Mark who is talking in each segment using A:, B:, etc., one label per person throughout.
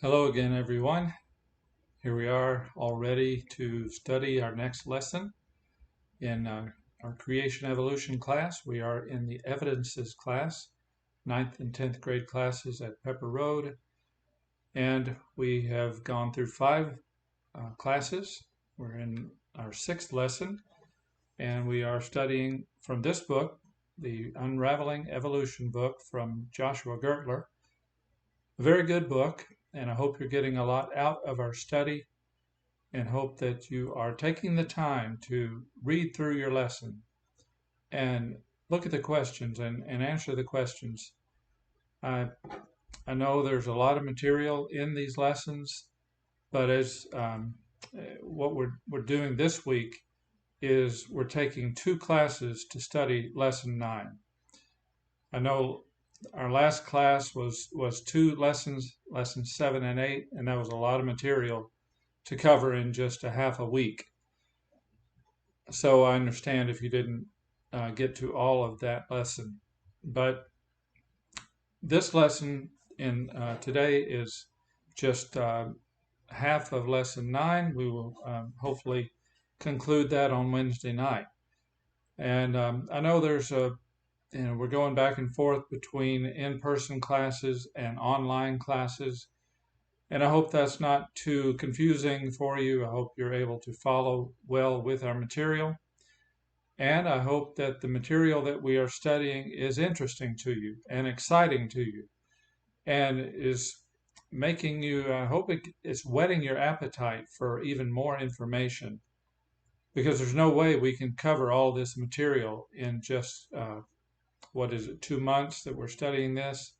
A: Hello again, everyone. Here we are all ready to study our next lesson in our creation evolution class. We are in the evidences class, 9th and 10th grade classes at Pepper Road, and we have gone through 5 classes. We're in our 6th lesson, and we are studying from this book, the Unraveling Evolution book from Joshua Gertler. A very good book, and I hope you're getting a lot out of our study and hope that you are taking the time to read through your lesson and look at the questions and answer the questions. I, I know there's a lot of material in these lessons, but as what we're doing this week is we're taking 2 classes to study lesson 9. I know our last class was 2 lessons, lessons 7 and 8, and that was a lot of material to cover in just a half a week. So I understand if you didn't get to all of that lesson. But this lesson in today is just half of lesson 9. We will hopefully conclude that on Wednesday night. And I know we're going back and forth between in-person classes and online classes. And I hope that's not too confusing for you. I hope you're able to follow well with our material. And I hope that the material that we are studying is interesting to you and exciting to you and is making you, I hope it's whetting your appetite for even more information, because there's no way we can cover all this material in just, 2 months that we're studying this.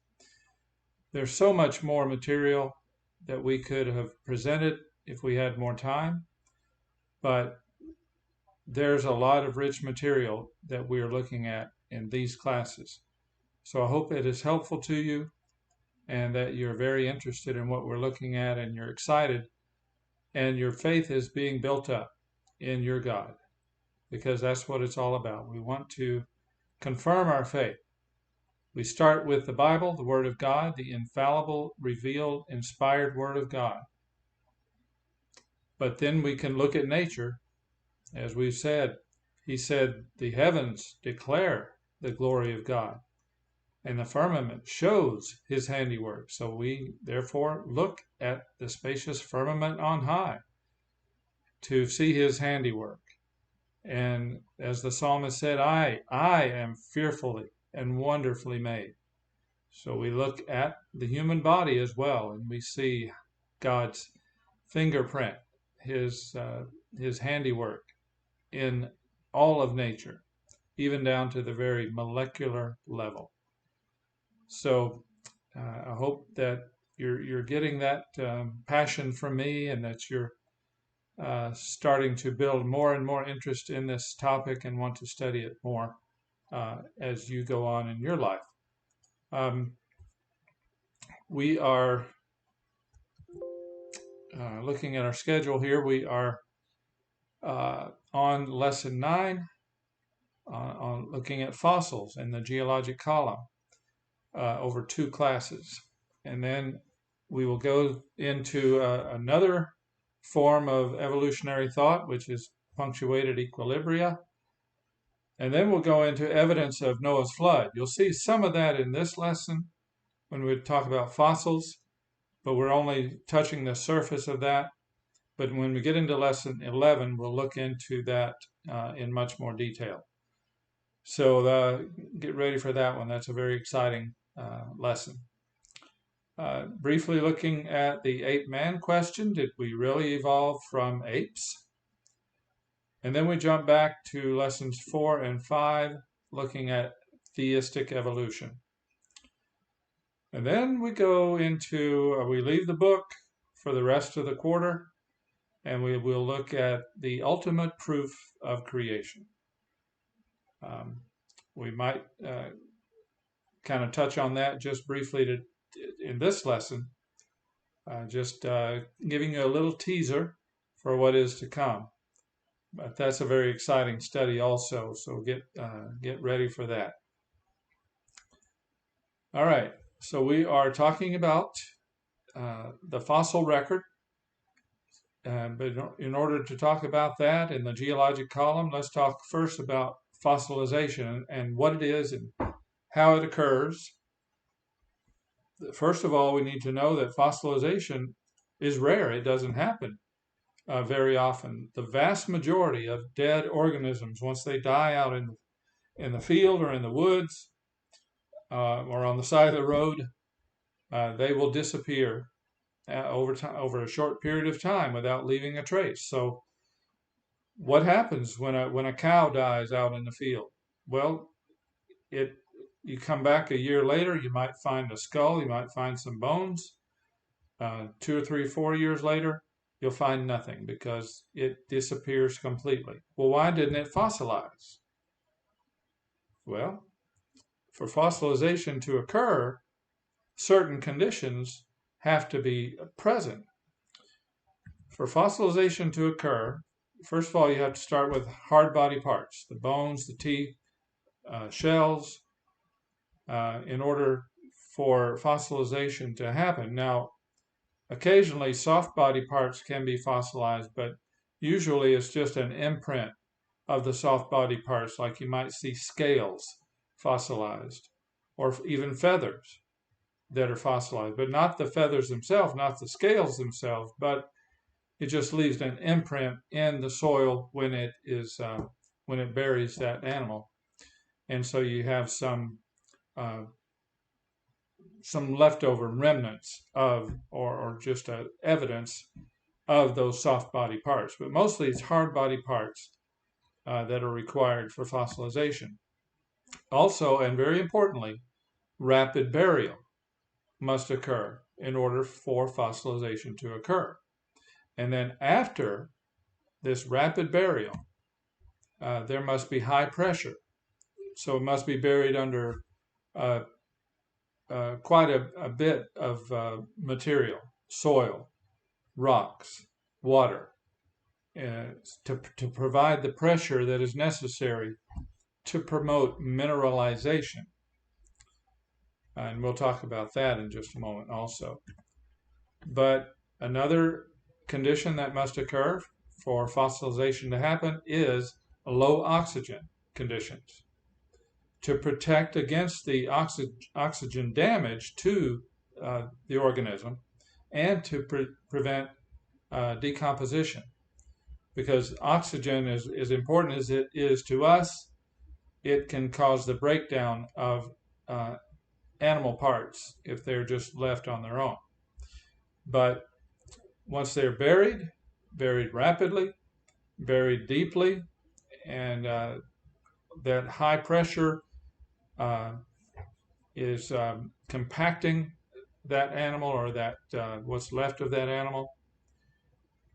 A: There's so much more material that we could have presented if we had more time, but there's a lot of rich material that we are looking at in these classes. So I hope it is helpful to you and that you're very interested in what we're looking at and you're excited and your faith is being built up in your God, because that's what it's all about. We want to confirm our faith. We start with the Bible, the Word of God, the infallible, revealed, inspired Word of God. But then we can look at nature. As we've said, he said, the heavens declare the glory of God, and the firmament shows his handiwork. So we therefore look at the spacious firmament on high to see his handiwork. And as the psalmist said, I am fearfully and wonderfully made. So we look at the human body as well, and we see God's fingerprint, his handiwork in all of nature, even down to the very molecular level. So I hope that you're getting that passion from me, and that you're starting to build more and more interest in this topic and want to study it more as you go on in your life. We are looking at our schedule here. We are on lesson 9, on looking at fossils in the geologic column over 2 classes. And then we will go into another form of evolutionary thought, which is punctuated equilibria. And then we'll go into evidence of Noah's flood. You'll see some of that in this lesson when we talk about fossils, but we're only touching the surface of that. But when we get into lesson 11, we'll look into that in much more detail. So get ready for that one. That's a very exciting lesson. Briefly looking at the ape-man question, did we really evolve from apes? And then we jump back to lessons 4 and 5, looking at theistic evolution. And then we go into, we leave the book for the rest of the quarter, and we will look at the ultimate proof of creation. We might kind of touch on that just briefly in this lesson, just giving you a little teaser for what is to come. But that's a very exciting study also, so get ready for that. All right, so we are talking about the fossil record. But in order to talk about that in the geologic column, let's talk first about fossilization and what it is and how it occurs. First of all, we need to know that fossilization is rare. It doesn't happen very often. The vast majority of dead organisms, once they die out in the field or in the woods or on the side of the road, they will disappear over a short period of time without leaving a trace. So what happens when a cow dies out in the field? Well, you come back a year later, you might find a skull, you might find some bones. 2 or 3, 4 years later, you'll find nothing because it disappears completely. Well, why didn't it fossilize? Well, for fossilization to occur, certain conditions have to be present. For fossilization to occur, first of all, you have to start with hard body parts, the bones, the teeth, shells, in order for fossilization to happen. Now, occasionally soft body parts can be fossilized, but usually it's just an imprint of the soft body parts, like you might see scales fossilized, or even feathers that are fossilized, but not the feathers themselves, not the scales themselves, but it just leaves an imprint in the soil when it buries that animal, and so you have some leftover remnants of, or just evidence of those soft body parts. But mostly it's hard body parts that are required for fossilization. Also, and very importantly, rapid burial must occur in order for fossilization to occur. And then after this rapid burial, there must be high pressure. So it must be buried under quite a bit of material, soil, rocks, water, to provide the pressure that is necessary to promote mineralization. And we'll talk about that in just a moment also. But another condition that must occur for fossilization to happen is low oxygen conditions, to protect against the oxygen damage to the organism and to prevent decomposition. Because oxygen is as important as it is to us, it can cause the breakdown of animal parts if they're just left on their own. But once they're buried rapidly, buried deeply, and that high pressure is compacting that animal, or that what's left of that animal,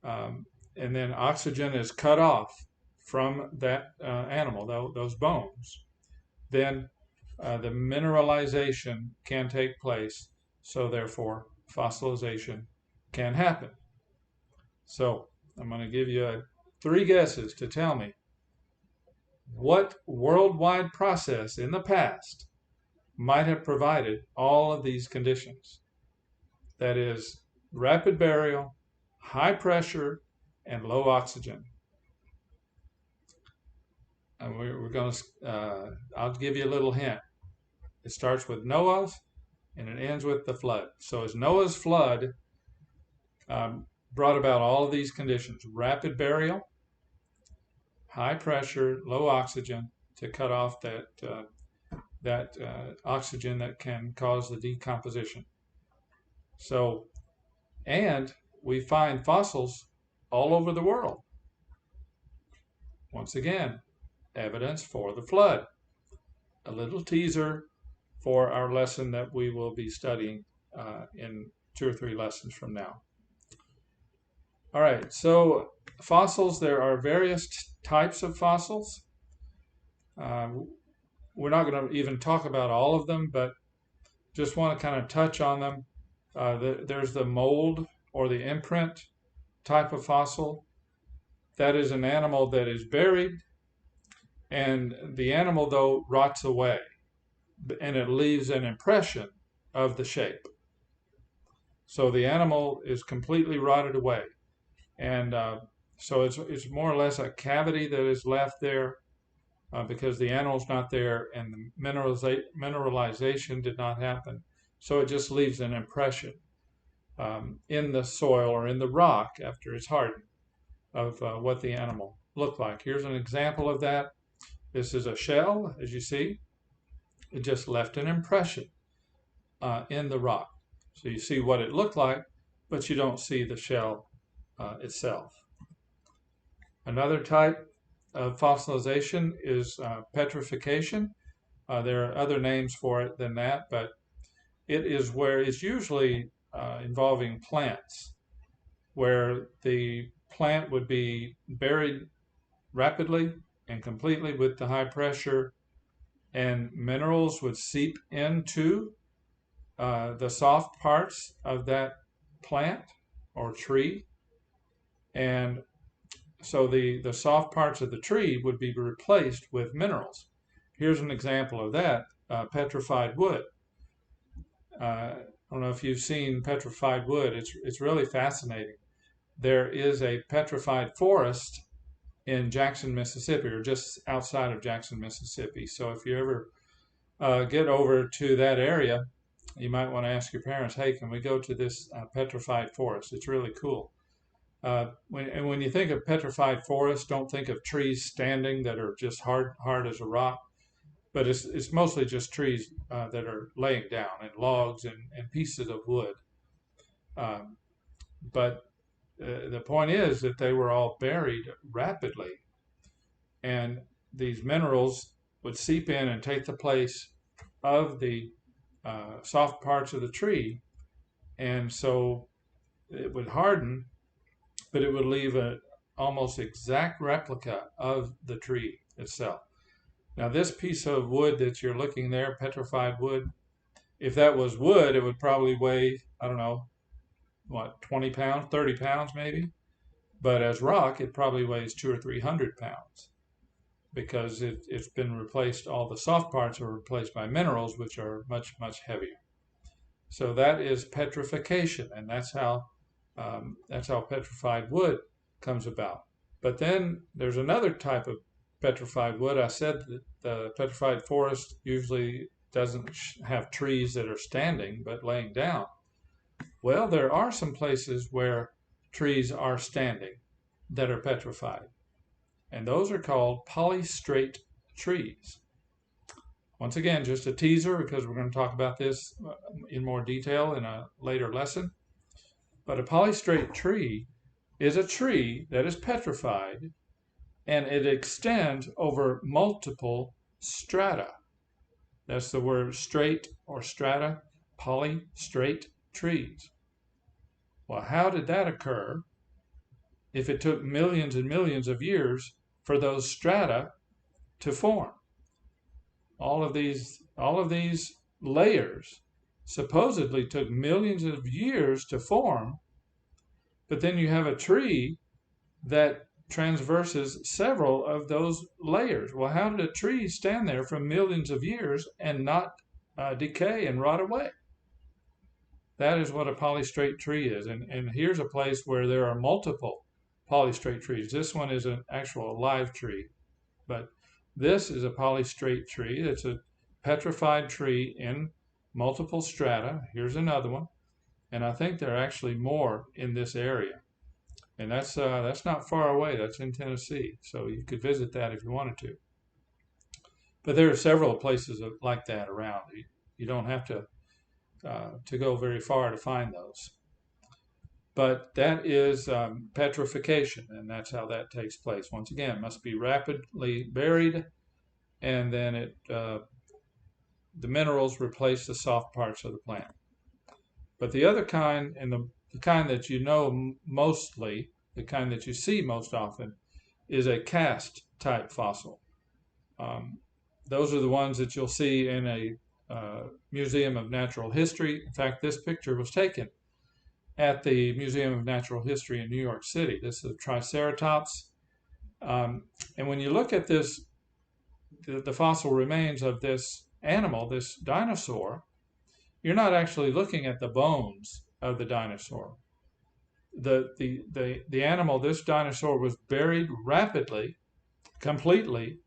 A: and then oxygen is cut off from that animal, those bones, then the mineralization can take place, so therefore fossilization can happen. So I'm going to give you 3 guesses to tell me what worldwide process in the past might have provided all of these conditions. That is, rapid burial, high pressure, and low oxygen. And we're going to, I'll give you a little hint. It starts with Noah and it ends with the flood. So as Noah's flood brought about all of these conditions: rapid burial, high pressure, low oxygen, to cut off that oxygen that can cause the decomposition. So, and we find fossils all over the world. Once again, evidence for the flood. A little teaser for our lesson that we will be studying in 2 or 3 lessons from now. All right, so fossils, there are various types of fossils. We're not going to even talk about all of them, but just want to kind of touch on them. There's the mold or the imprint type of fossil. That is an animal that is buried, and the animal, though, rots away, and it leaves an impression of the shape. So the animal is completely rotted away. And so it's more or less a cavity that is left there because the animal's not there and the mineralization did not happen. So it just leaves an impression in the soil or in the rock after it's hardened of what the animal looked like. Here's an example of that. This is a shell, as you see. It just left an impression in the rock. So you see what it looked like, but you don't see the shell itself. Another type of fossilization is petrification. There are other names for it than that, but it is where it's usually involving plants, where the plant would be buried rapidly and completely with the high pressure, and minerals would seep into the soft parts of that plant or tree, and so the soft parts of the tree would be replaced with minerals. Here's an example of that, petrified wood. I don't know if you've seen petrified wood. It's really fascinating. There is a petrified forest in Jackson, Mississippi, or just outside of Jackson, Mississippi. So if you ever get over to that area, you might want to ask your parents, hey, can we go to this petrified forest? It's really cool. When you think of petrified forest, don't think of trees standing that are just hard as a rock, but it's mostly just trees that are laying down and logs and pieces of wood. But the point is that they were all buried rapidly, and these minerals would seep in and take the place of the soft parts of the tree, and so it would harden, but it would leave an almost exact replica of the tree itself. Now this piece of wood that you're looking there, petrified wood, if that was wood, it would probably weigh, I don't know, what, 20 pounds, 30 pounds maybe? But as rock, it probably weighs 200 or 300 pounds because it's been replaced, all the soft parts are replaced by minerals, which are much, much heavier. So that is petrification, and that's how petrified wood comes about. But then there's another type of petrified wood. I said that the petrified forest usually doesn't have trees that are standing but laying down. Well, there are some places where trees are standing that are petrified, and those are called polystrate trees. Once again, just a teaser because we're going to talk about this in more detail in a later lesson. But a polystrate tree is a tree that is petrified, and it extends over multiple strata. That's the word straight or strata, polystrate trees. Well, how did that occur if it took millions and millions of years for those strata to form? All of these layers supposedly took millions of years to form, but then you have a tree that transverses several of those layers. Well, how did a tree stand there for millions of years and not decay and rot away? That is what a polystrate tree is. And here's a place where there are multiple polystrate trees. This one is an actual live tree, but this is a polystrate tree. It's a petrified tree in multiple strata. Here's another one. And I think there are actually more in this area. And that's not far away. That's in Tennessee. So you could visit that if you wanted to. But there are several places like that around. You don't have to go very far to find those. But that is petrification, and that's how that takes place. Once again, it must be rapidly buried, and then the minerals replace the soft parts of the plant. But the other kind, and the kind that you know mostly, the kind that you see most often, is a cast type fossil. Those are the ones that you'll see in a Museum of Natural History. In fact, this picture was taken at the Museum of Natural History in New York City. This is a Triceratops. And when you look at this, the fossil remains of this animal, this dinosaur, you're not actually looking at the bones of the dinosaur. The animal, this dinosaur, was buried rapidly, completely,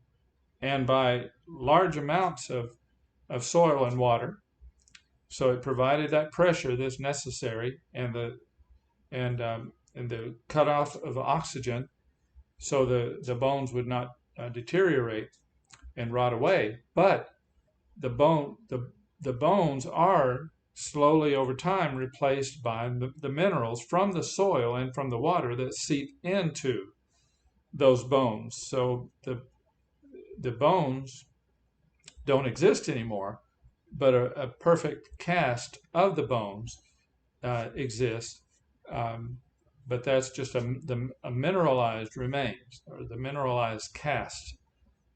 A: and by large amounts of soil and water. So it provided that pressure that's necessary, and the cutoff of oxygen, so the bones would not deteriorate and rot away. But the bones are slowly over time replaced by the minerals from the soil and from the water that seep into those bones. So the bones don't exist anymore, but a perfect cast of the bones exists. But that's just a mineralized remains, or the mineralized cast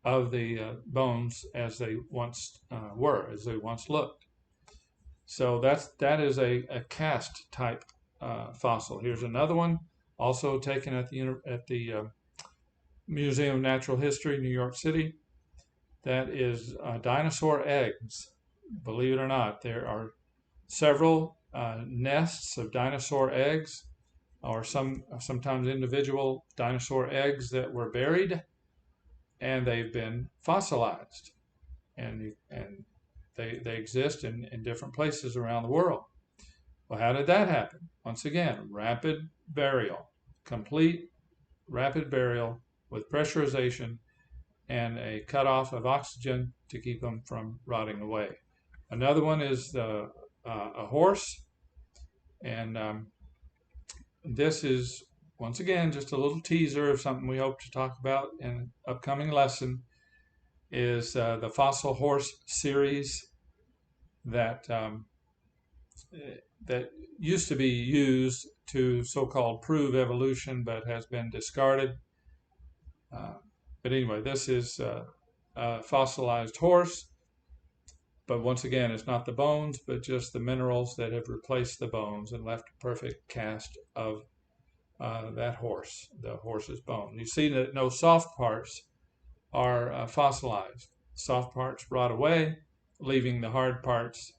A: of the bones as they once were, as they once looked. So that is a cast type fossil. Here's another one, also taken at the Museum of Natural History, New York City. That is dinosaur eggs. Believe it or not, there are several nests of dinosaur eggs, or sometimes individual dinosaur eggs that were buried, and they've been fossilized, and they exist in different places around the world. Well, how did that happen? Once again, rapid burial, complete rapid burial with pressurization and a cutoff of oxygen to keep them from rotting away. Another one is a horse, and this is, once again, just a little teaser of something we hope to talk about in an upcoming lesson, is the fossil horse series that used to be used to so-called prove evolution, but has been discarded. But anyway, this is a fossilized horse. But once again, it's not the bones, but just the minerals that have replaced the bones and left a perfect cast of that horse, the horse's bone. You see that no soft parts are fossilized. Soft parts rot away, leaving the hard parts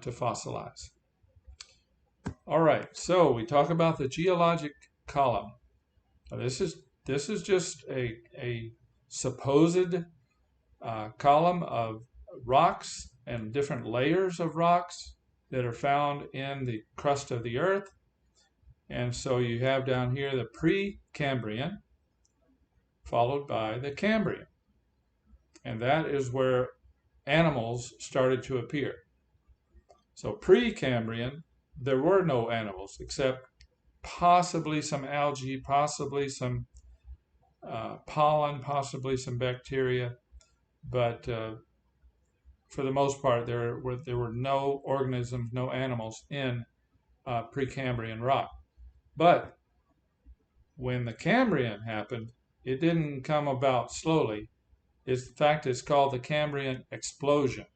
A: to fossilize. All right, so we talk about the geologic column. Now, this is just a supposed column of rocks and different layers of rocks that are found in the crust of the earth. And so you have down here the Precambrian, followed by the Cambrian. And that is where animals started to appear. So Precambrian, there were no animals except possibly some algae, possibly some pollen, possibly some bacteria, but for the most part, there were no organisms, no animals in Precambrian rock. But when the Cambrian happened, it didn't come about slowly. In fact, it's called the Cambrian explosion,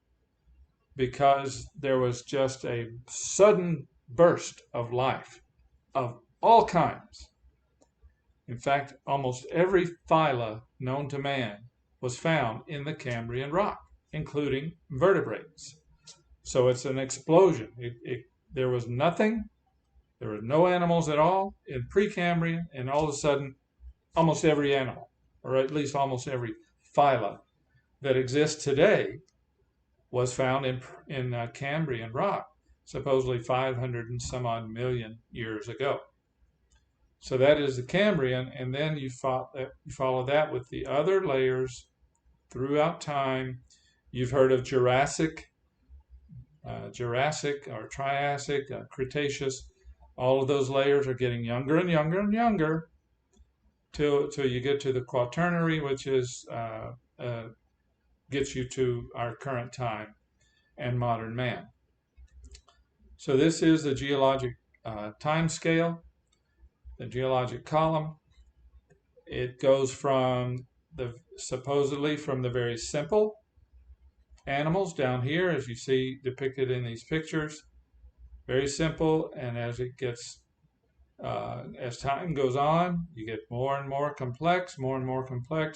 A: because there was just a sudden burst of life of all kinds. In fact, almost every phyla known to man was found in the Cambrian rock, including vertebrates. So it's an explosion. There was nothing, there were no animals at all in Precambrian, and all of a sudden, almost every animal, or at least almost every phyla that exists today, was found in Cambrian rock, supposedly 500 and some odd million years ago. So that is the Cambrian, and then you follow that with the other layers throughout time. You've heard of Jurassic or Triassic, Cretaceous. All of those layers are getting younger and younger and younger till you get to the Quaternary, which is gets you to our current time and modern man. So this is the geologic time scale, the geologic column. It goes from supposedly from the very simple animals down here, as you see depicted in these pictures, very simple, and as it gets as time goes on, you get more and more complex,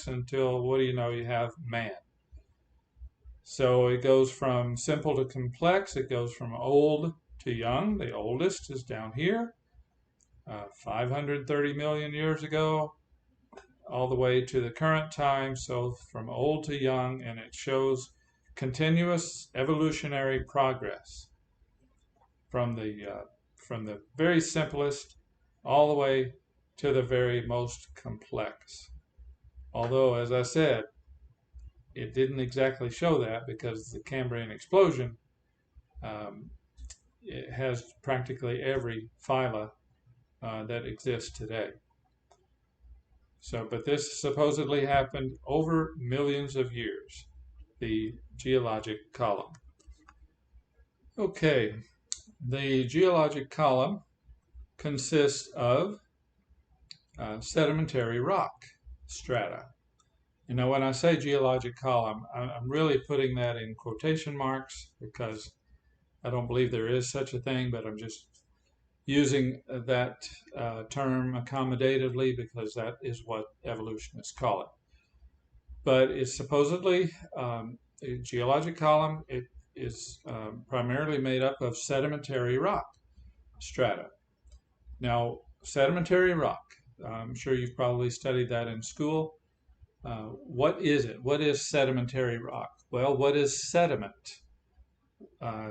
A: until, what do you know, you have man. So it goes from simple to complex. It goes from old to young. The oldest is down here, 530 million years ago, all the way to the current time. So from old to young, and it shows continuous evolutionary progress from the very simplest all the way to the very most complex. Although, as I said, it didn't exactly show that, because the Cambrian explosion it has practically every phyla that exists today. So, but this supposedly happened over millions of years, the geologic column. Okay, the geologic column consists of sedimentary rock strata. You know, when I say geologic column, I'm really putting that in quotation marks, because I don't believe there is such a thing, but I'm just using that term accommodatively, because that is what evolutionists call it. But it's supposedly a geologic column. It is primarily made up of sedimentary rock strata. Now, sedimentary rock, I'm sure you've probably studied that in school. What is it? What is sedimentary rock? Well, what is sediment?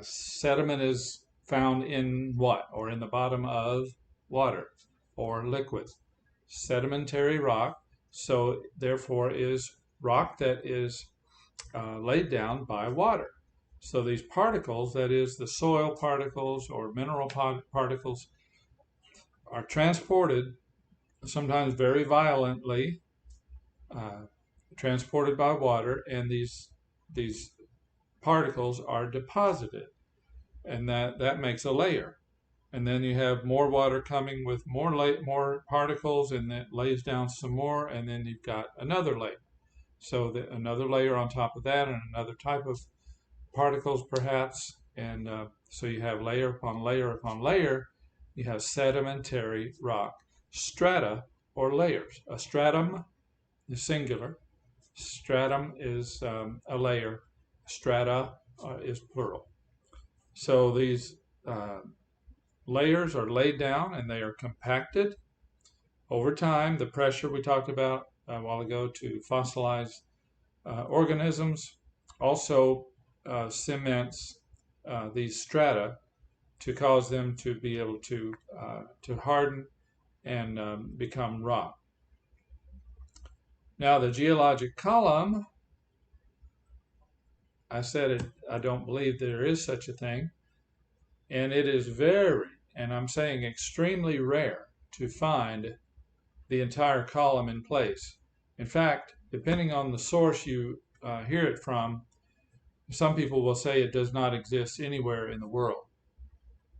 A: Sediment is found in what? Or in the bottom of water or liquid. Sedimentary rock, so therefore is rock that is laid down by water. So these particles, that is the soil particles or mineral particles, are transported, sometimes very violently, transported by water, and these particles are deposited, and that makes a layer. And then you have more water coming with more particles, and it lays down some more, and then you've got another layer. So another layer on top of that, and another type of particles perhaps, and so you have layer upon layer upon layer. You have sedimentary rock strata or layers. A stratum is singular. Stratum is a layer. Strata is plural. So these layers are laid down, and they are compacted over time. The pressure we talked about a while ago to fossilize organisms also cements these strata to cause them to be able to harden and become rock. Now, the geologic column, I said I don't believe there is such a thing, and it is very, and I'm saying extremely rare, to find the entire column in place. In fact, depending on the source you hear it from, some people will say it does not exist anywhere in the world.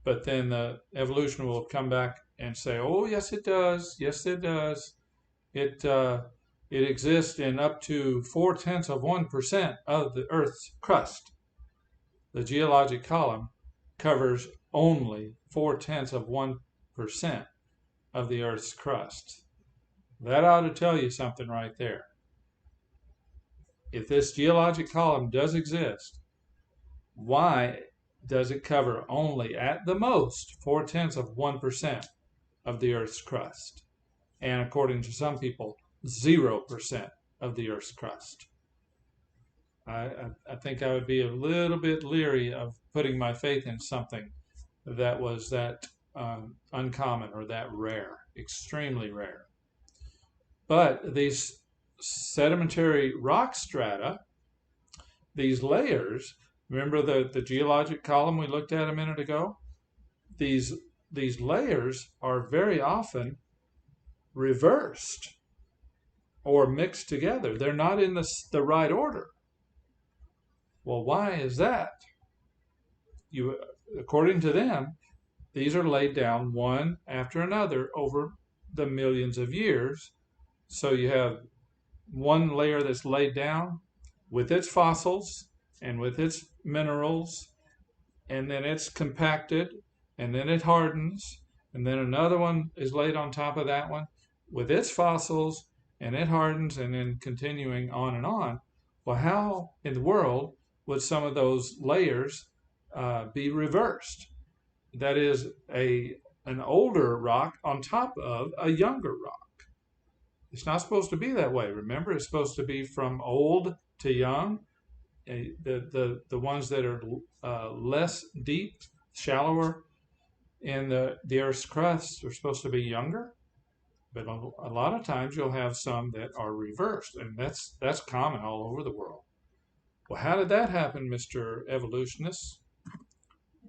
A: But then the evolution will come back and say, oh, yes, it does. Yes, it does. It exists in up to 0.4% of the Earth's crust. The geologic column covers only 0.4% of the Earth's crust. That ought to tell you something right there. If this geologic column does exist, why does it cover only, at the most, 0.4% of the Earth's crust? And according to some people, 0% of the Earth's crust. I think I would be a little bit leery of putting my faith in something that was that uncommon or that rare, extremely rare. But these sedimentary rock strata, these layers, remember the geologic column we looked at a minute ago? These layers are very often reversed or mixed together. They're not in the right order. Well, why is that? According to them, these are laid down one after another over the millions of years. So you have one layer that's laid down with its fossils and with its minerals, and then it's compacted, and then it hardens, and then another one is laid on top of that one with its fossils, and it hardens, and then continuing on and on. Well, how in the world would some of those layers be reversed? that is an older rock on top of a younger rock. It's not supposed to be that way. Remember, it's supposed to be from old to young. The ones that are less deep, shallower in the Earth's crust are supposed to be younger. But a lot of times you'll have some that are reversed, and that's common all over the world. Well, how did that happen, Mr. Evolutionist?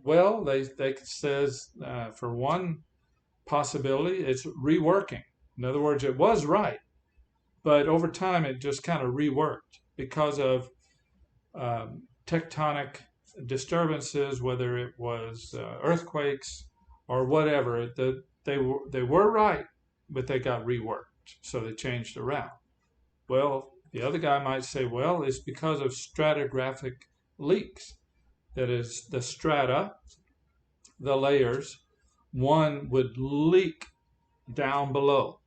A: Well, they says for one possibility, it's reworking. In other words, it was right, but over time it just kind of reworked because of tectonic disturbances, whether it was earthquakes or whatever. They were right, but they got reworked, so they changed around. Well, the other guy might say, well, it's because of stratigraphic leaks. That is, the strata, the layers, one would leak down below.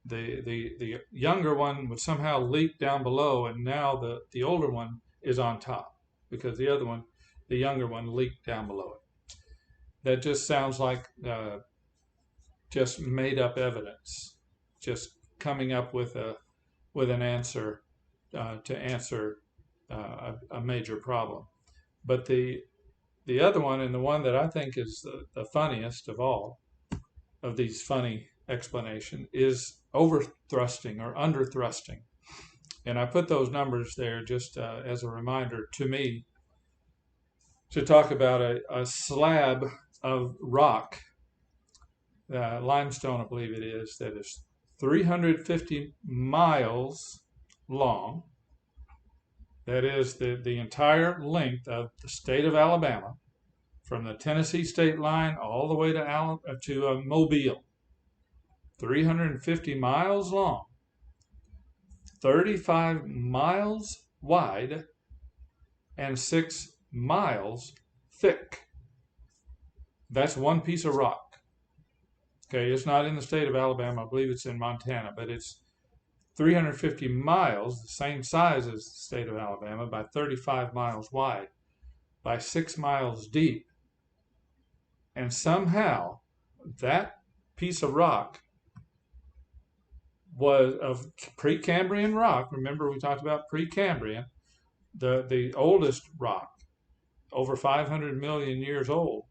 A: The younger one would somehow leak down below, and now the older one is on top because the other one, the younger one, leaked down below it. That just sounds like just made up evidence, just coming up with an answer to answer a major problem. But the other one, and the one that I think is the funniest of all of these funny explanations, is overthrusting or underthrusting. And I put those numbers there just as a reminder to me to talk about a slab of rock, limestone I believe it is, that is 350 miles long. That is the entire length of the state of Alabama, from the Tennessee state line all the way to Mobile. 350 miles long, 35 miles wide, and 6 miles thick. That's one piece of rock. Okay, it's not in the state of Alabama. I believe it's in Montana, but it's 350 miles, the same size as the state of Alabama, by 35 miles wide, by 6 miles deep. And somehow that piece of rock was of Precambrian rock. Remember, we talked about Precambrian, the oldest rock, over 500 million years old.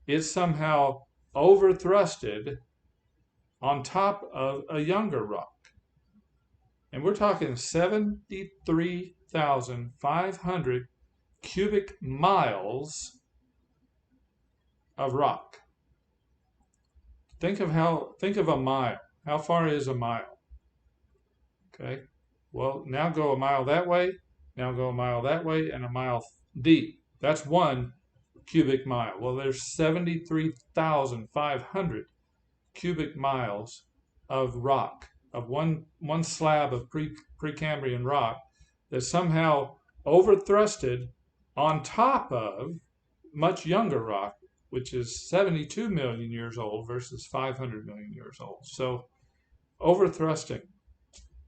A: It's somehow overthrusted on top of a younger rock. And we're talking 73,500 cubic miles of rock. Think of a mile. How far is a mile? Okay. Well, now go a mile that way, now go a mile that way, and a mile deep. That's 1 cubic mile. Well, there's 73,500 cubic miles of rock, of one slab of Precambrian rock that somehow overthrusted on top of much younger rock, which is 72 million years old versus 500 million years old. So overthrusting,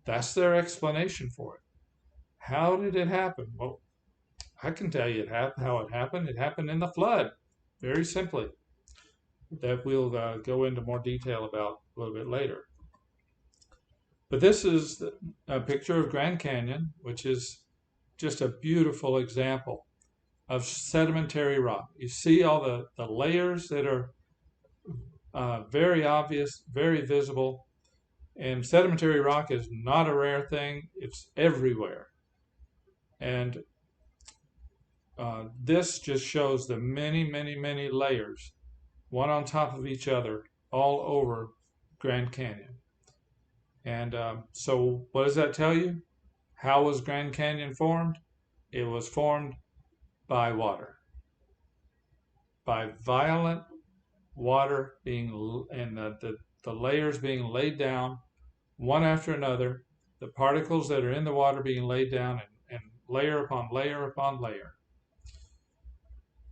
A: that's their explanation for it. How did it happen? Well, I can tell you how it happened. It happened in the flood, very simply. That we'll go into more detail about a little bit later. But this is a picture of Grand Canyon, which is just a beautiful example of sedimentary rock. You see all the layers that are very obvious, very visible. And sedimentary rock is not a rare thing. It's everywhere. And this just shows the many, many, many layers, one on top of each other, all over Grand Canyon. And so what does that tell you? How was Grand Canyon formed? It was formed by water, by violent water being, and the layers being laid down one after another, the particles that are in the water being laid down and layer upon layer upon layer.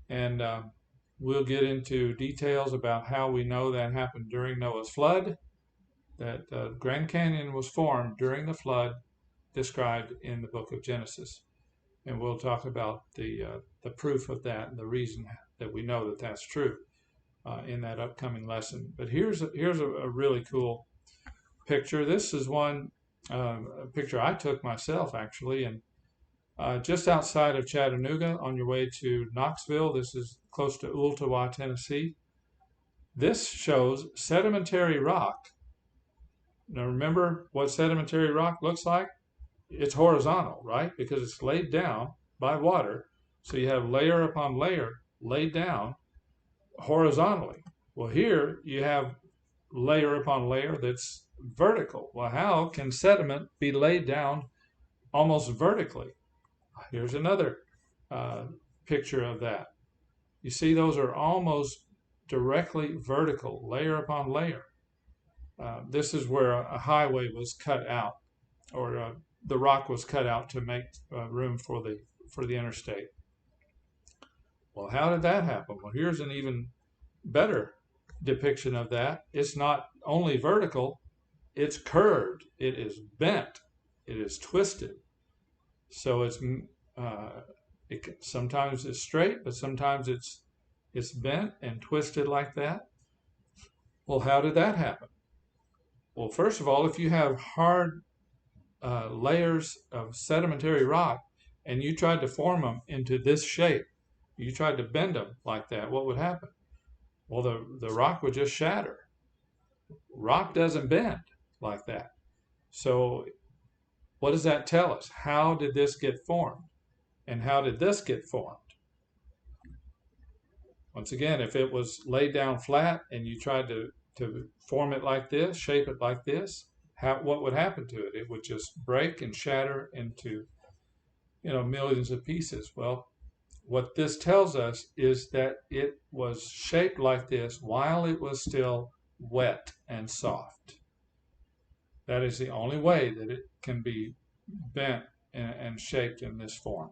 A: And we'll get into details about how we know that happened during Noah's flood, that Grand Canyon was formed during the flood described in the book of Genesis. And we'll talk about the proof of that and the reason that we know that that's true. in that upcoming lesson. But here's a really cool picture. This is one a picture I took myself, actually, and just outside of Chattanooga on your way to Knoxville. This is close to Ooltewah, Tennessee. This shows sedimentary rock. Now remember what sedimentary rock looks like? It's horizontal, right? Because it's laid down by water. So you have layer upon layer laid down horizontally. Well, here you have layer upon layer that's vertical. Well, how can sediment be laid down almost vertically? Here's another picture of that. You see, those are almost directly vertical, layer upon layer. This is where a highway was cut out, or the rock was cut out to make room for the interstate. Well, how did that happen? Well, here's an even better depiction of that. It's not only vertical, it's curved, it is bent, it is twisted. So it's sometimes it's straight, but sometimes it's bent and twisted like that. Well, how did that happen? Well, first of all, if you have hard layers of sedimentary rock and you tried to form them into this shape, you tried to bend them like that, what would happen? Well, the rock would just shatter. Rock doesn't bend like that. So what does that tell us? How did this get formed? And how did this get formed? Once again, if it was laid down flat and you tried to form it like this, shape it like this, what would happen to it? It would just break and shatter into, millions of pieces. Well, what this tells us is that it was shaped like this while it was still wet and soft. That is the only way that it can be bent and shaped in this form.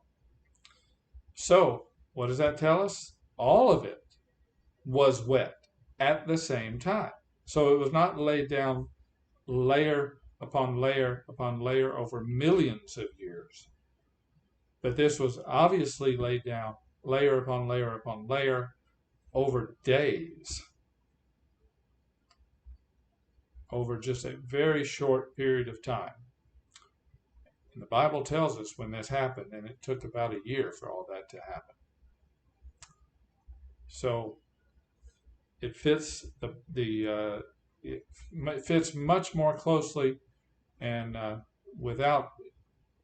A: So, what does that tell us? All of it was wet at the same time. So it was not laid down layer upon layer upon layer over millions of years. But this was obviously laid down layer upon layer upon layer over days, over just a very short period of time. And the Bible tells us when this happened, and it took about a year for all that to happen. So it fits it fits much more closely and without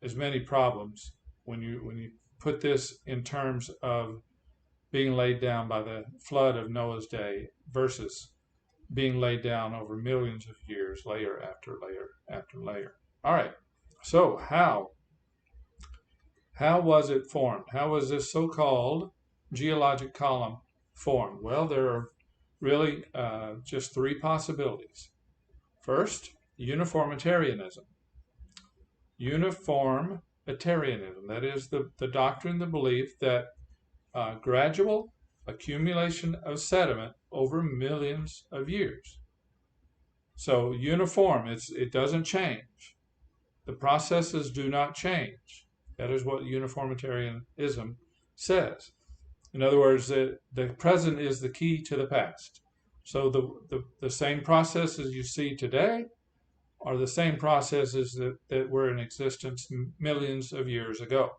A: as many problems when you put this in terms of being laid down by the flood of Noah's day versus being laid down over millions of years, layer after layer after layer. All right. So how was it formed? How was this so-called geologic column formed? Well, there are really just three possibilities. First, uniformitarianism. Uniformitarianism, that is the doctrine, the belief that gradual accumulation of sediment over millions of years. So uniform, it doesn't change. The processes do not change. That is what uniformitarianism says. In other words, the present is the key to the past. So the same processes you see today are the same processes that were in existence millions of years ago.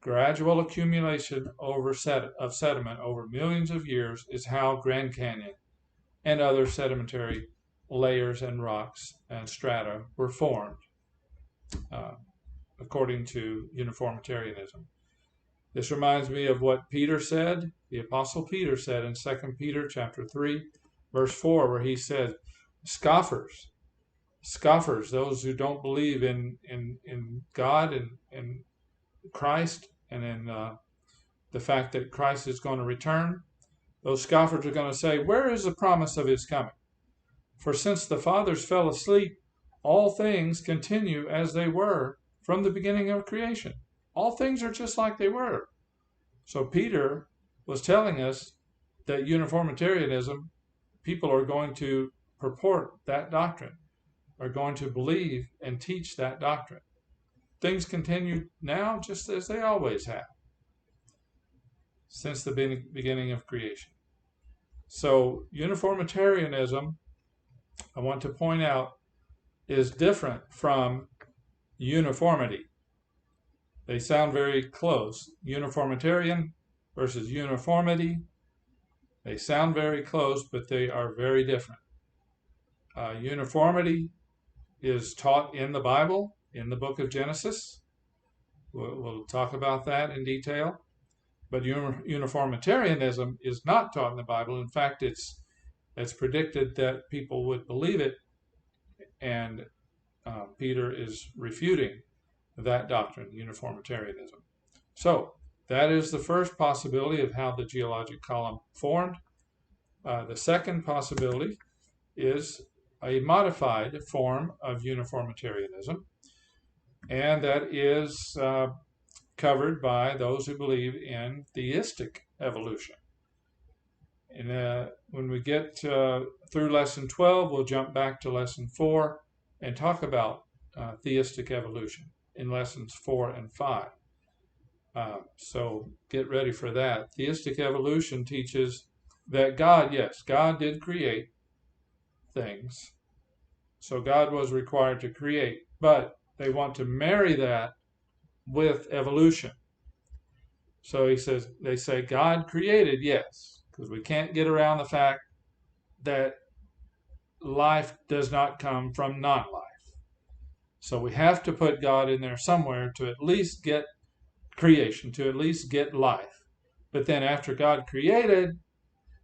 A: Gradual accumulation of sediment over millions of years is how Grand Canyon and other sedimentary layers and rocks and strata were formed, according to uniformitarianism. This reminds me of what Peter said, the Apostle Peter said in 2 Peter chapter 3, verse 4, where he said, scoffers, those who don't believe in God and Christ and in the fact that Christ is going to return, those scoffers are going to say, where is the promise of his coming? For since the fathers fell asleep, all things continue as they were from the beginning of creation. All things are just like they were. So Peter was telling us that uniformitarianism, people are going to purport that doctrine, are going to believe and teach that doctrine. Things continue now just as they always have since the beginning of creation. So uniformitarianism, I want to point out, is different from uniformity. They sound very close. Uniformitarian versus uniformity. They sound very close, but they are very different. Uniformity is taught in the Bible, in the book of Genesis. We'll talk about that in detail. But uniformitarianism is not taught in the Bible. In fact, it's predicted that people would believe it, and Peter is refuting that doctrine, uniformitarianism. So that is the first possibility of how the geologic column formed. The second possibility is a modified form of uniformitarianism, and that is covered by those who believe in theistic evolution. And when we get through lesson 12, we'll jump back to lesson 4 and talk about theistic evolution in lessons 4 and 5. So get ready for that. Theistic evolution teaches that God, yes, God did create things. So God was required to create, but they want to marry that with evolution. So they say God created, yes, because we can't get around the fact that life does not come from non-life. So we have to put God in there somewhere to at least get creation, to at least get life. But then after God created,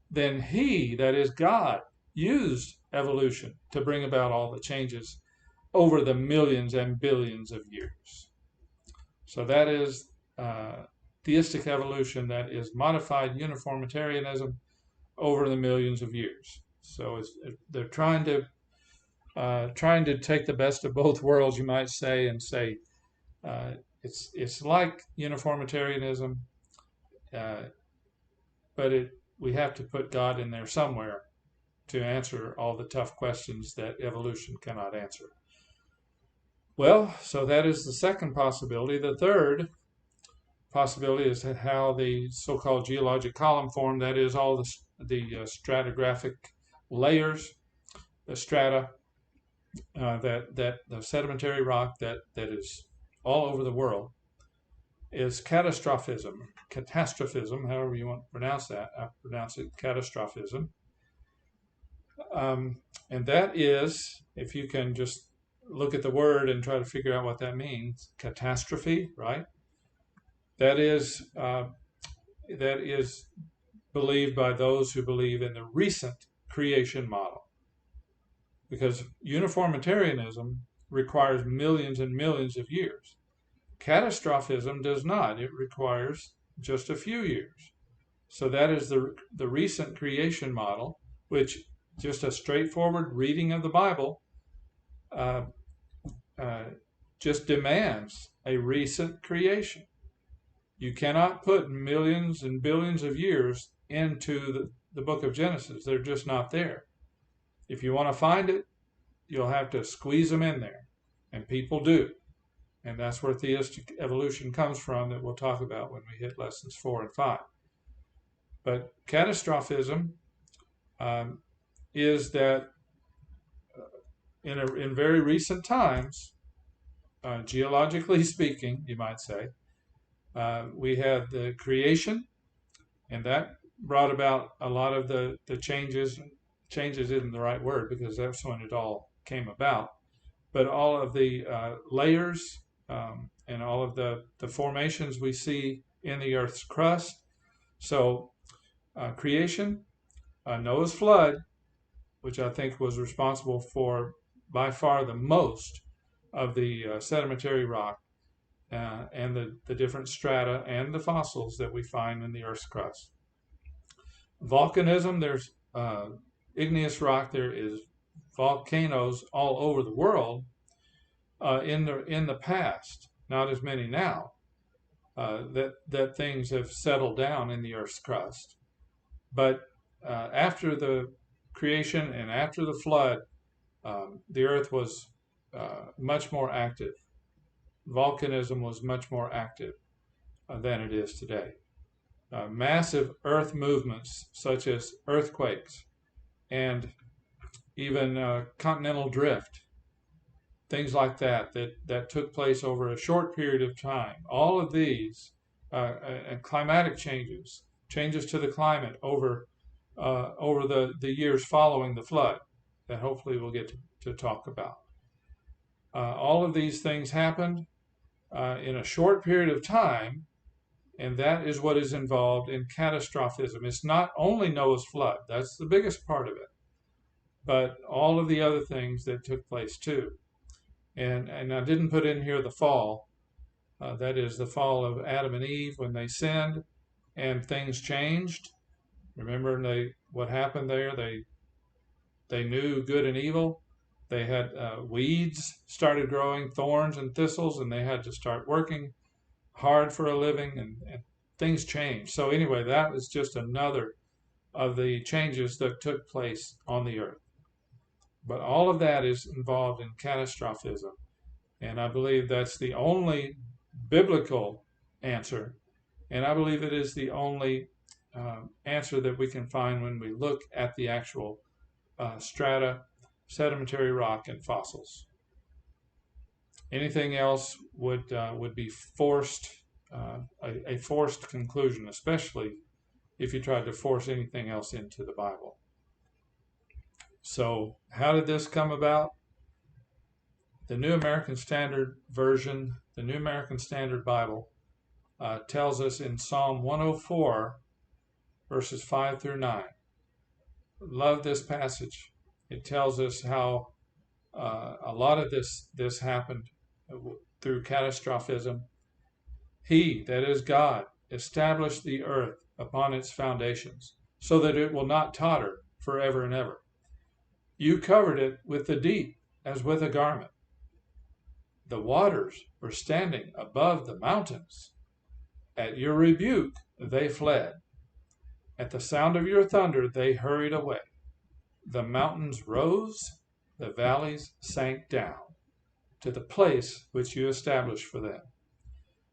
A: then he, that is God, used evolution to bring about all the changes over the millions and billions of years. So that is theistic evolution, that is modified uniformitarianism over the millions of years. So they're trying to take the best of both worlds, you might say, and say it's like uniformitarianism, but we have to put God in there somewhere to answer all the tough questions that evolution cannot answer. Well, so that is the second possibility. The third possibility is how the so-called geologic column formed. That is all the stratigraphic layers, the strata, that the sedimentary rock that is all over the world, is catastrophism, however you want to pronounce that. I pronounce it catastrophism. And that is, if you can just look at the word and try to figure out what that means, catastrophe, right? That is believed by those who believe in the recent creation model. Because uniformitarianism requires millions and millions of years. Catastrophism does not. It requires just a few years. So that is the recent creation model, which just a straightforward reading of the Bible just demands a recent creation. You cannot put millions and billions of years into the book of Genesis. They're just not there. If you want to find it, you'll have to squeeze them in there. And people do. And that's where theistic evolution comes from, that we'll talk about when we hit lessons 4 and 5. But catastrophism is that in very recent times, geologically speaking, you might say, we had the creation, and that brought about a lot of the changes. Changes isn't the right word, because that's when it all came about. But all of the layers and all of the formations we see in the Earth's crust. So creation, Noah's flood, which I think was responsible for by far the most of the sedimentary rock and the different strata and the fossils that we find in the Earth's crust. Volcanism, there's igneous rock, there is volcanoes all over the world in the past, not as many now, that things have settled down in the Earth's crust. But after the creation and after the flood, the Earth was much more active. Volcanism was much more active than it is today. massive earth movements such as earthquakes and even continental drift, things like that took place over a short period of time. All of these and climatic changes to the climate over the years following the flood that hopefully we'll get to talk about. All of these things happened in a short period of time, and that is what is involved in catastrophism. It's not only Noah's flood, that's the biggest part of it, but all of the other things that took place too. And I didn't put in here the fall. That is the fall of Adam and Eve when they sinned and things changed. Remember what happened there? They knew good and evil. They had weeds started growing, thorns and thistles, and they had to start working hard for a living, and things changed. So anyway, that was just another of the changes that took place on the earth. But all of that is involved in catastrophism, and I believe that's the only biblical answer, and I believe it is the only answer that we can find when we look at the actual strata, sedimentary rock, and fossils. Anything else would be forced, a forced conclusion, especially if you tried to force anything else into the Bible. So how did this come about? The New American Standard Version, the New American Standard Bible, tells us in Psalm 104, verses 5 through 9. Love this passage. It tells us how a lot of this happened through catastrophism. He, that is God, established the earth upon its foundations, so that it will not totter forever and ever. You covered it with the deep as with a garment. The waters were standing above the mountains. At your rebuke they fled. At the sound of your thunder they hurried away. The mountains rose, the valleys sank down to the place which you established for them.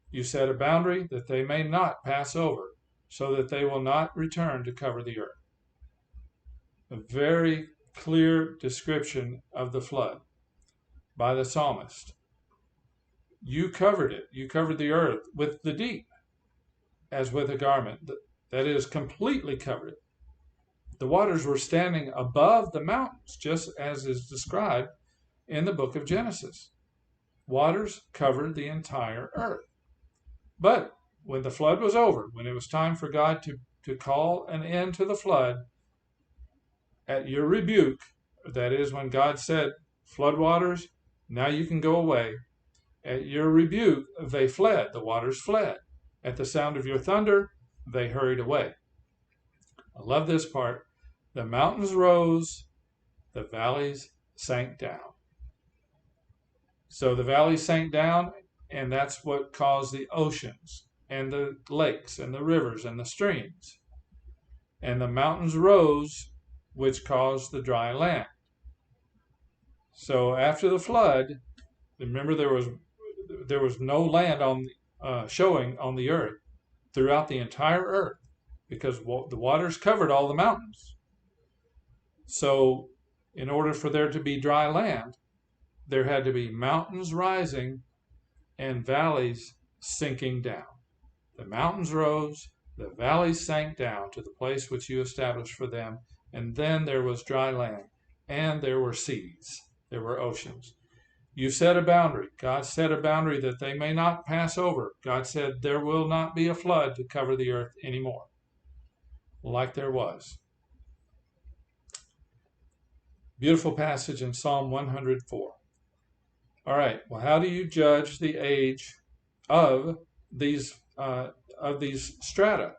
A: You set a boundary that they may not pass over, so that they will not return to cover the earth. A very clear description of the flood by the psalmist. You covered it. You covered the earth with the deep as with a garment. That is, completely covered it. The waters were standing above the mountains, just as is described in the book of Genesis. Waters covered the entire earth. But when the flood was over, when it was time for God to call an end to the flood, at your rebuke, that is, when God said, floodwaters, now you can go away. At your rebuke, they fled. The waters fled. At the sound of your thunder, they hurried away. I love this part. The mountains rose, the valleys sank down. So the valleys sank down, and that's what caused the oceans and the lakes and the rivers and the streams. And the mountains rose, which caused the dry land. So after the flood, remember there was no land showing on the earth throughout the entire earth, because the waters covered all the mountains. So in order for there to be dry land, there had to be mountains rising and valleys sinking down. The mountains rose, the valleys sank down to the place which you established for them, and then there was dry land, and there were seas, there were oceans. You set a boundary. God set a boundary that they may not pass over. God said there will not be a flood to cover the earth anymore, like there was. Beautiful passage in Psalm 104. All right, well, how do you judge the age of these strata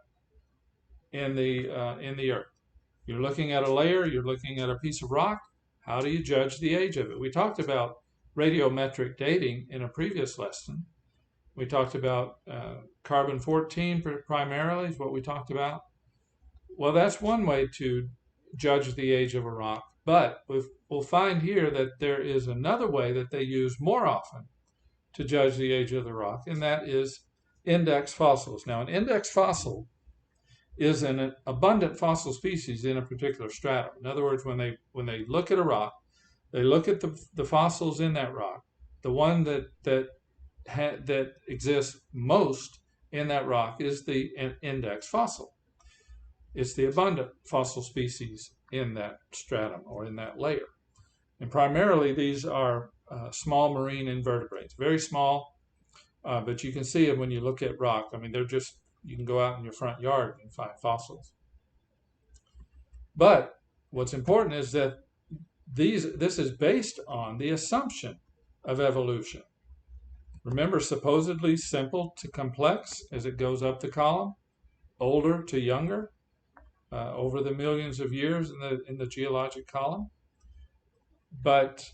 A: in the earth? You're looking at a layer, you're looking at a piece of rock. How do you judge the age of it? We talked about radiometric dating in a previous lesson. We talked about carbon-14 primarily is what we talked about. Well, that's one way to judge the age of a rock, but we'll find here that there is another way that they use more often to judge the age of the rock, and that is index fossils. Now, an index fossil is an abundant fossil species in a particular stratum. In other words, when they look at a rock, they look at the fossils in that rock. The one that exists most in that rock is the index fossil. It's the abundant fossil species in that stratum or in that layer. And primarily these are small marine invertebrates, very small, but you can see them when you look at rock. I mean, they're just, you can go out in your front yard and find fossils. But what's important is that this is based on the assumption of evolution. Remember, supposedly simple to complex as it goes up the column, older to younger, over the millions of years in the geologic column. But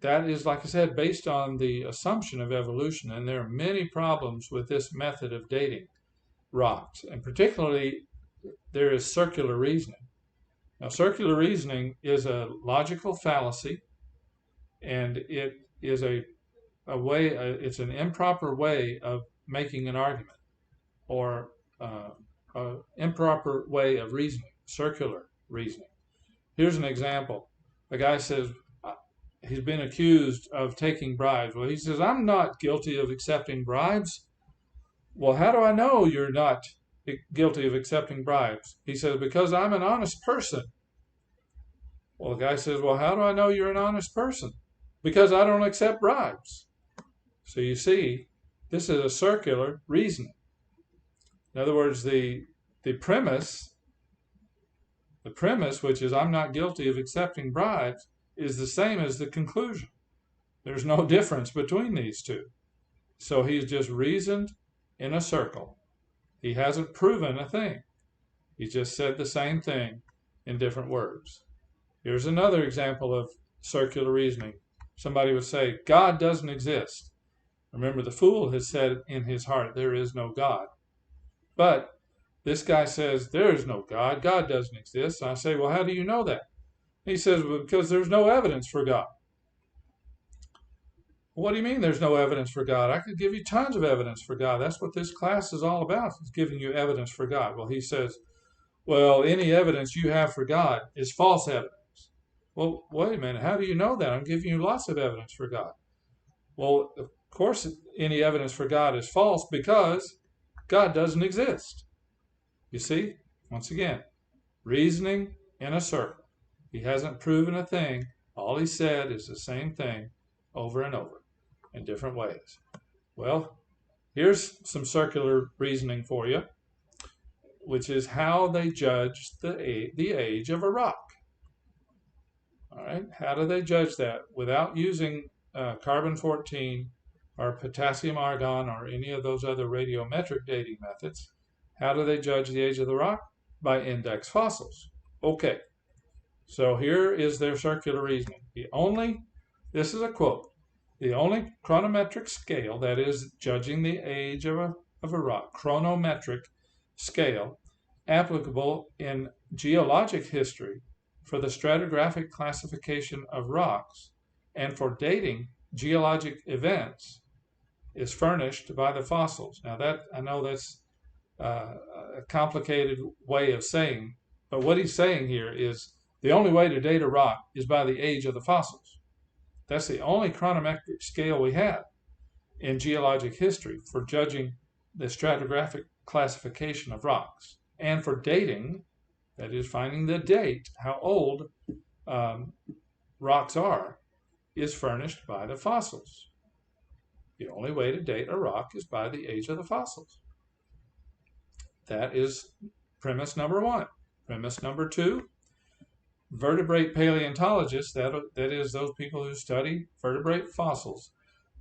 A: that is, like I said, based on the assumption of evolution, and there are many problems with this method of dating rocks, and particularly there is circular reasoning. Now, circular reasoning is a logical fallacy, and it is it's an improper way of making an argument, or an improper way of reasoning, circular reasoning. Here's an example. A guy says he's been accused of taking bribes. Well, he says, I'm not guilty of accepting bribes. Well, how do I know you're not guilty of accepting bribes? He says, because I'm an honest person. Well, the guy says, well, how do I know you're an honest person? Because I don't accept bribes. So you see, this is a circular reasoning. In other words, the premise, which is I'm not guilty of accepting bribes, is the same as the conclusion. There's no difference between these two. So he's just reasoned in a circle. He hasn't proven a thing. He just said the same thing in different words. Here's another example of circular reasoning. Somebody would say, God doesn't exist. Remember, the fool has said in his heart, there is no God. But this guy says, there is no God. God doesn't exist. And I say, well, how do you know that? He says, well, because there's no evidence for God. What do you mean there's no evidence for God? I could give you tons of evidence for God. That's what this class is all about, is giving you evidence for God. Well, he says, well, any evidence you have for God is false evidence. Well, wait a minute. How do you know that? I'm giving you lots of evidence for God. Well, of course, any evidence for God is false because God doesn't exist. You see, once again, reasoning in a circle. He hasn't proven a thing. All he said is the same thing over and over in different ways. Well, here's some circular reasoning for you, which is how they judge the age of a rock. All right, how do they judge that without using carbon-14 or potassium argon or any of those other radiometric dating methods? How do they judge the age of the rock? By index fossils. Okay, so here is their circular reasoning. This is a quote, the only chronometric scale, that is judging the age of a rock, chronometric scale, applicable in geologic history for the stratigraphic classification of rocks and for dating geologic events, is furnished by the fossils. Now that, I know that's a complicated way of saying, but what he's saying here is the only way to date a rock is by the age of the fossils. That's the only chronometric scale we have in geologic history for judging the stratigraphic classification of rocks. And for dating, that is finding the date, how old rocks are, is furnished by the fossils. The only way to date a rock is by the age of the fossils. That is premise number one. Premise number two, vertebrate paleontologists, that is those people who study vertebrate fossils,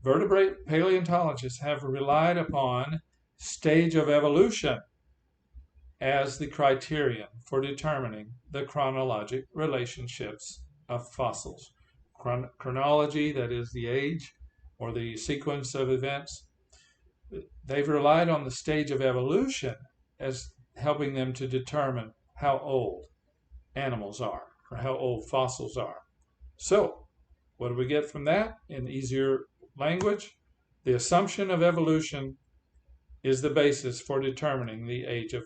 A: vertebrate paleontologists have relied upon stage of evolution as the criterion for determining the chronologic relationships of fossils. Chronology, that is the age or the sequence of events, they've relied on the stage of evolution as helping them to determine how old animals are or how old fossils are. So, what do we get from that in easier language? The assumption of evolution is the basis for determining the age of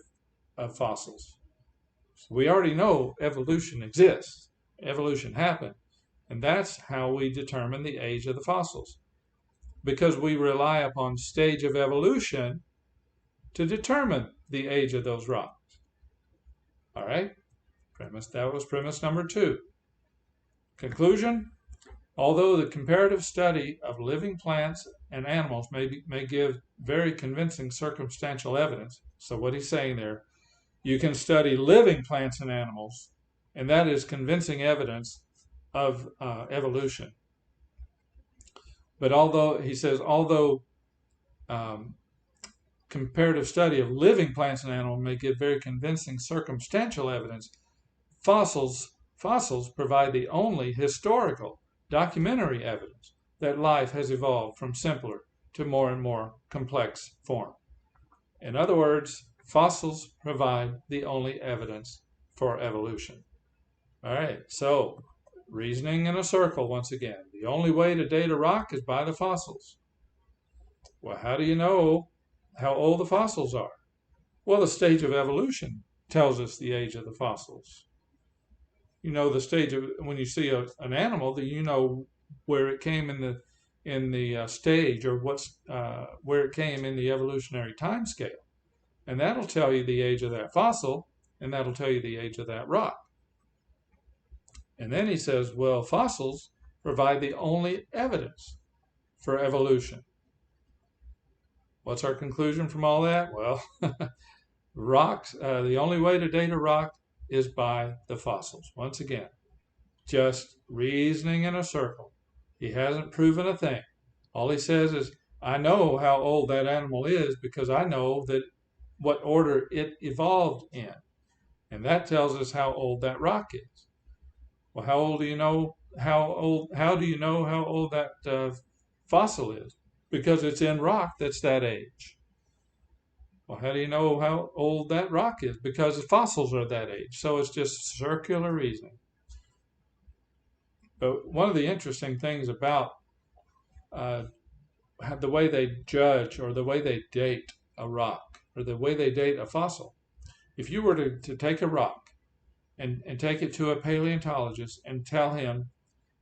A: of fossils. So we already know evolution exists. Evolution happened. And that's how we determine the age of the fossils. Because we rely upon stage of evolution to determine the age of those rocks. All right? That was premise number 2. Conclusion: although the comparative study of living plants and animals may give very convincing circumstantial evidence. So what he's saying there, you can study living plants and animals, and that is convincing evidence of evolution. But although comparative study of living plants and animals may give very convincing circumstantial evidence, fossils provide the only historical, documentary evidence that life has evolved from simpler to more and more complex form. In other words, fossils provide the only evidence for evolution. All right, so reasoning in a circle once again. The only way to date a rock is by the fossils. Well, how do you know how old the fossils are? Well, the stage of evolution tells us the age of the fossils. You know the stage of, when you see an animal, that you know where it came in the stage, or where it came in the evolutionary time scale, and that'll tell you the age of that fossil, and that'll tell you the age of that rock. And then he says, well, fossils provide the only evidence for evolution. What's our conclusion from all that? Well, rocks. The only way to date a rock is by the fossils. Once again, just reasoning in a circle. He hasn't proven a thing. All he says is, I know how old that animal is because I know that what order it evolved in. And that tells us how old that rock is. Well, how do you know how old that fossil is? Because it's in rock that's that age. Well, how do you know how old that rock is? Because the fossils are that age. So it's just circular reasoning. But one of the interesting things about the way they judge, or the way they date a rock, or the way they date a fossil, if you were to take a rock and take it to a paleontologist and tell him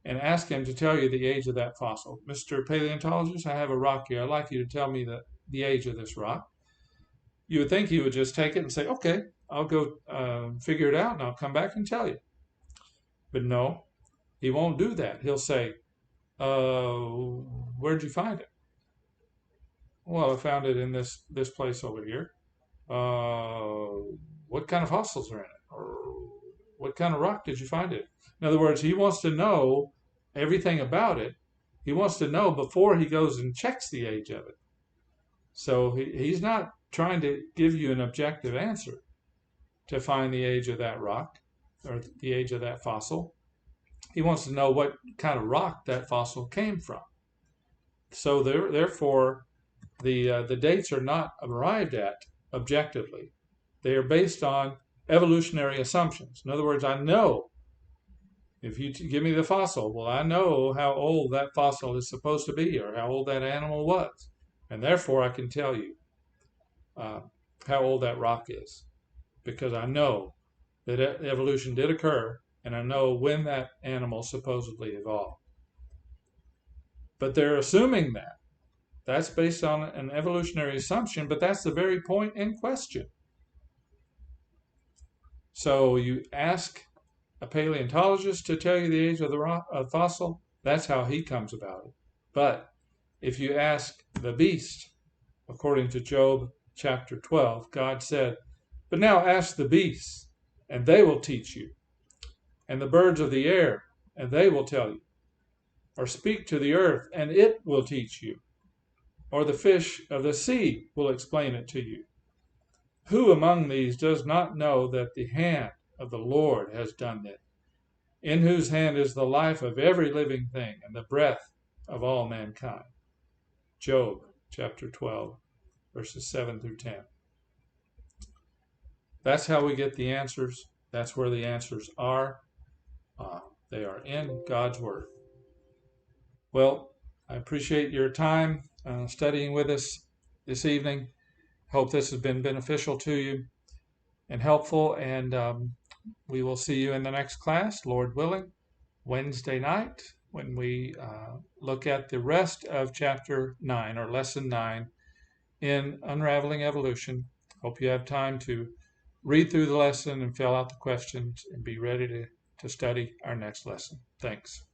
A: and ask him to tell you the age of that fossil, Mr. Paleontologist, I have a rock here. I'd like you to tell me the age of this rock. You would think he would just take it and say, okay, I'll go figure it out and I'll come back and tell you. But no, he won't do that. He'll say, where'd you find it? Well, I found it in this place over here. What kind of fossils are in it? Or what kind of rock did you find it? In other words, he wants to know everything about it. He wants to know before he goes and checks the age of it. So he's not trying to give you an objective answer to find the age of that rock or the age of that fossil. He wants to know what kind of rock that fossil came from. So therefore, the dates are not arrived at objectively. They are based on evolutionary assumptions. In other words, I know, if you give me the fossil, well, I know how old that fossil is supposed to be, or how old that animal was. And therefore, I can tell you how old that rock is, because I know that evolution did occur, and I know when that animal supposedly evolved. But they're assuming that. That's based on an evolutionary assumption, but that's the very point in question. So you ask a paleontologist to tell you the age of the fossil, that's how he comes about it. But if you ask the beast, according to Job chapter 12, God said, but now ask the beasts, and they will teach you, and the birds of the air, and they will tell you, or speak to the earth, and it will teach you, or the fish of the sea will explain it to you. Who among these does not know that the hand of the Lord has done it, in whose hand is the life of every living thing, and the breath of all mankind? Job chapter 12, verses 7 through 10. That's how we get the answers. That's where the answers are. They are in God's Word. Well, I appreciate your time studying with us this evening. Hope this has been beneficial to you. and helpful. And we will see you in the next class, Lord willing, Wednesday night, when we look at the rest of Chapter 9 or Lesson 9 in Unraveling Evolution. Hope you have time to read through the lesson and fill out the questions and be ready to study our next lesson. Thanks.